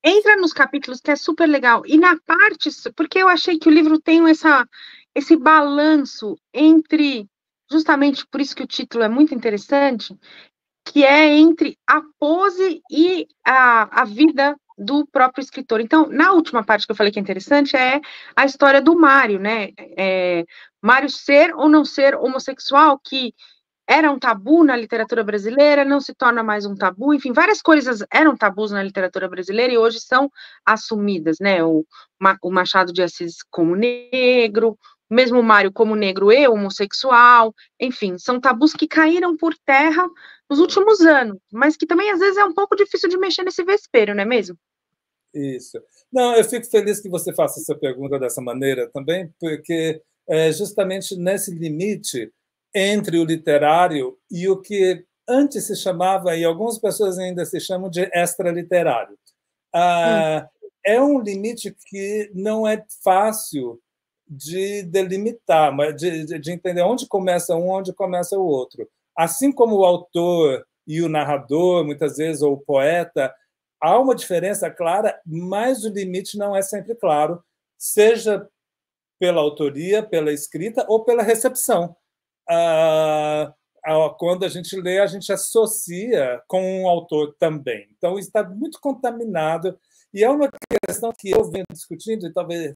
entra nos capítulos que é super legal. E na parte, porque eu achei que o livro tem esse balanço entre, justamente por isso que o título é muito interessante, que é entre a pose e a vida do próprio escritor. Então, na última parte que eu falei que é interessante, é a história do Mário, né? Mário ser ou não ser homossexual, que era um tabu na literatura brasileira, não se torna mais um tabu, enfim, várias coisas eram tabus na literatura brasileira e hoje são assumidas, né? O Machado de Assis como negro, mesmo o Mário como negro e homossexual, enfim, são tabus que caíram por terra nos últimos anos, mas que também às vezes é um pouco difícil de mexer nesse vespeiro, não é mesmo? Isso. Não, eu fico feliz que você faça essa pergunta dessa maneira também, porque é justamente nesse limite entre o literário e o que antes se chamava, e algumas pessoas ainda se chamam de extraliterário. É um limite que não é fácil de delimitar, mas de entender onde começa um, onde começa o outro. Assim como o autor e o narrador, muitas vezes, ou o poeta, há uma diferença clara, mas o limite não é sempre claro, seja pela autoria, pela escrita ou pela recepção. Quando a gente lê, a gente associa com um autor também. Então, isso está muito contaminado. E é uma questão que eu venho discutindo e talvez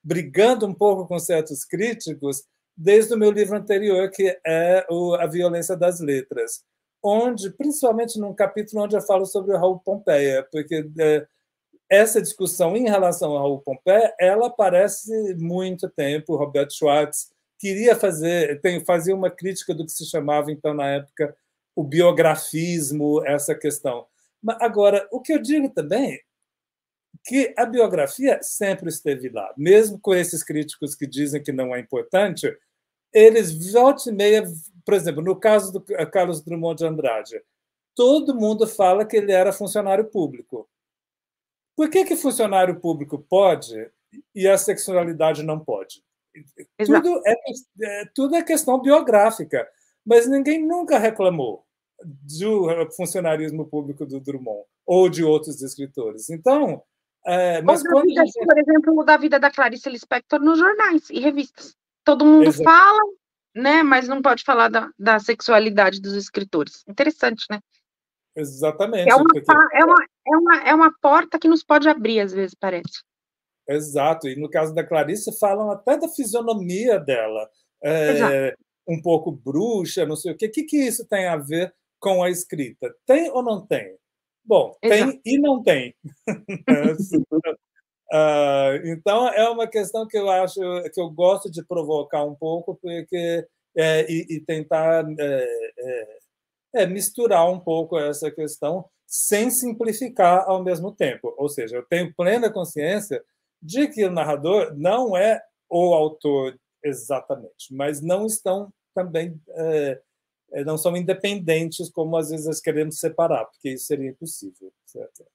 brigando um pouco com certos críticos desde o meu livro anterior, que é A Violência das Letras, onde, principalmente num capítulo onde eu falo sobre o Raul Pompeia, porque essa discussão em relação ao Raul Pompeia, ela aparece muito tempo. O Roberto Schwartz fazia uma crítica do que se chamava, então, na época, o biografismo, essa questão. Mas, agora, o que eu digo também que a biografia sempre esteve lá, mesmo com esses críticos que dizem que não é importante, eles volta e meia, por exemplo, no caso do Carlos Drummond de Andrade, todo mundo fala que ele era funcionário público. Por que funcionário público pode e a sexualidade não pode? Tudo é questão biográfica, mas ninguém nunca reclamou do funcionarismo público do Drummond ou de outros escritores. Então, mas quando vida, gente... por exemplo, da vida da Clarice Lispector nos jornais e revistas. Todo mundo fala, né, mas não pode falar da sexualidade dos escritores. Interessante, né? Exatamente. É uma porta que nos pode abrir, às vezes, parece. Exato. E no caso da Clarice, falam até da fisionomia dela. Um pouco bruxa, não sei o quê. O que isso tem a ver com a escrita? Tem ou não tem? Bom, tem e não tem. Então, é uma questão que eu acho que eu gosto de provocar um pouco, porque e tentar misturar um pouco essa questão sem simplificar ao mesmo tempo. Ou seja, eu tenho plena consciência de que o narrador não é o autor exatamente, mas não estão também não são independentes como às vezes nós queremos separar, porque isso seria impossível, certo?